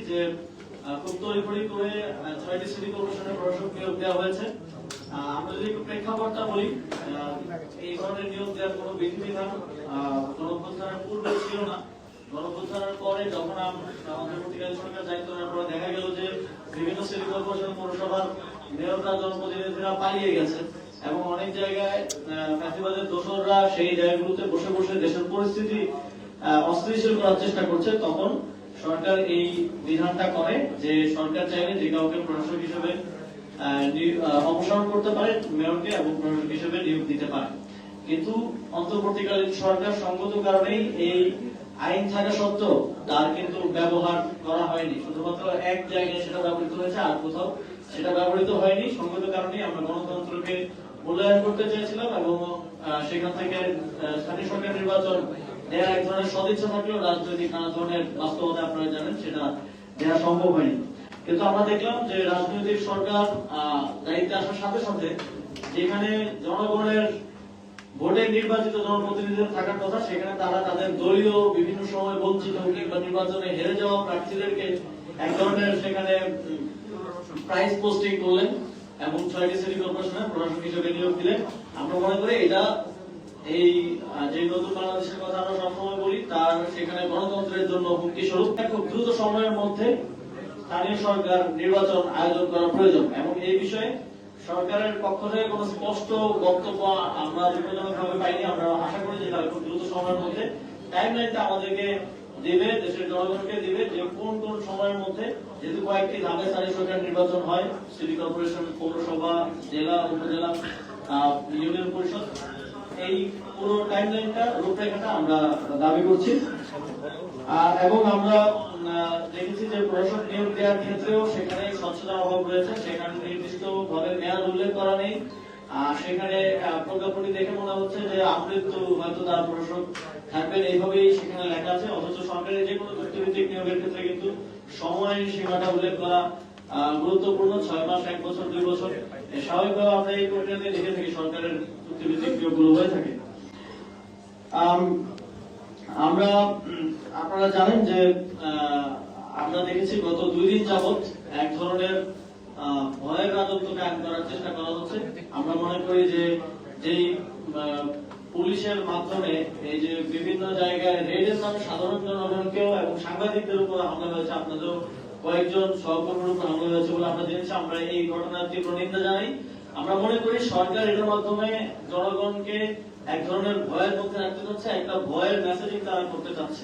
যে খুব তড়িঘড়ি করে ৬টি সিটি কর্পোরেশনের প্রশাসক নিয়োগ দেওয়া হয়েছে। আমরা যদি একটু প্রেক্ষাপটটা বলি, এই ধরনের নিয়োগ দেওয়ার কোনো বিধিবিধান গণঅভ্যুত্থানের পূর্বে ছিল না। গণঅভ্যুত্থানের পরে যখন অন্তর্বর্তীকালীন সরকার দায়িত্ব নেওয়ার পরে দেখা গেল যে বিভিন্ন সিটি কর্পোরেশন পৌরসভার মেয়ররা জনপ্রতিনিধিরা পালিয়ে গেছে এবং অনেক জায়গায় ফ্যাসিবাদের দোসররা সেই জায়গাগুলোতে বসে বসে দেশের পরিস্থিতি অস্থিতিশীল করার চেষ্টা করছে। তখন সরকার এই বিধানটা করে যে সরকার চাইলে যে কাউকে প্রশাসক হিসেবে অপসারণ করতে পারে, মেয়রকে, এবং প্রশাসক হিসেবে নিয়োগ দিতে পারে। কিন্তু অন্তর্বর্তীকালীন সরকার সঙ্গত কারণেই এই আইন থাকা সত্ত্বেও তার কিন্তু ব্যবহার করা হয়নি। শুধুমাত্র এক জায়গায় সেটা ব্যবহৃত হয়েছে, আর কোথাও সেটা ব্যবহৃত হয়নি। সঙ্গত কারণেই আমরা গণতন্ত্রকে মূল্যায়ন করতে চেয়েছিলাম এবং সেখান থেকে স্থানীয় সরকার নির্বাচন দেওয়ার এক ধরনের সদিচ্ছা থাকলেও রাজনৈতিক নানা ধরনের বাস্তবতা আপনারা জানেন সেটা দেওয়া সম্ভব হয়নি। কিন্তু আমরা দেখলাম যে রাজনৈতিক সরকার দায়িত্বে আসার সাথে সাথে যেখানে জনগণের ভোটে নির্বাচিত জনপ্রতিনিধিদের থাকার কথা, সেখানে তারা তাদের দলীয় বিভিন্ন সময় বঞ্চিত কিংবা নির্বাচনে হেরে যাওয়া প্রার্থীদেরকে এক ধরনের সেখানে প্রাইজ পোস্টিং করলেন এবং 6টি সিটি কর্পোরেশনের প্রশাসক হিসেবে নিয়োগ দিলেন। আমরা মনে করি এটা এই যে নতুন বাংলাদেশের কথা আমরা সবসময় বলি, তার সেখানে গণতন্ত্রের জন্য হুমকি স্বরূপ। খুব দ্রুত সময়ের মধ্যে স্থানীয় সরকার নির্বাচন আয়োজন করা প্রয়োজন এবং এই বিষয়ে সরকারের পক্ষ থেকে কোনো স্পষ্ট বক্তব্য আমরা বিপজ্জনকভাবে পাইনি। আমরা আশা করি যে তারা খুব দ্রুত সময়ের মধ্যে টাইমলাইনটা আমাদেরকে দিবে, দেশের জনগণকে দিবে যে কোন কোন সময়ের মধ্যে, যেহেতু কয়েকটি ধাপে স্থানীয় সরকার নির্বাচন হয়, সিটি কর্পোরেশন, পৌরসভা, জেলা, উপজেলা, ইউনিয়ন পরিষদ, এই পুরো টাইমলাইনটা, রূপরেখাটা আমরা দাবি করছি। এবং আমরা দেখেছি যে প্রশাসক নিয়োগ দেওয়ার ক্ষেত্রেও সেখানে স্বচ্ছতার অভাব রয়েছে। সেখানে নির্দিষ্ট ভাবে মেয়াদ উল্লেখ করা নেই। সেখানে প্রজ্ঞাপনটি দেখে মনে হচ্ছে যে আমৃত্যু হয়তো তার প্রশাসক থাকবেন, এইভাবেই সেখানে লেখা আছে। অথচ সরকারের যে কোনো চুক্তিভিত্তিক নিয়োগের ক্ষেত্রে কিন্তু সময় সীমাটা উল্লেখ করা গুরুত্বপূর্ণ। 6 মাস, 1 বছর, 2 বছর, স্বাভাবিকভাবে আমরা এই প্রক্রিয়াতে দেখে থাকি সরকারের চুক্তিভিত্তিক নিয়োগগুলো হয়ে থাকে। আমরা আপনারা জানেন যে আমরা দেখেছি গত 2 দিন যাবৎ এক ধরনের ভয়ের রাজত্ব কায়েম করার চেষ্টা করা হচ্ছে। আমরা মনে করি যে যেই পুলিশের মাধ্যমে এই যে বিভিন্ন জায়গায় রেডের নামে সাধারণ জনগণকেও এবং সাংবাদিকদের উপর হামলা হয়েছে, আপনাদেরও কয়েকজন সহকর্মীর উপর হামলা হয়েছে বলে আমরা জেনেছি। আমরা এই ঘটনার তীব্র নিন্দা জানাই। আমরা মনে করি সরকার এটার মাধ্যমে জনগণকে এক ধরনের ভয়ের মধ্যে রাখতে চাচ্ছে, একটা ভয়ের মেসেজিং তারা করতে চাচ্ছে।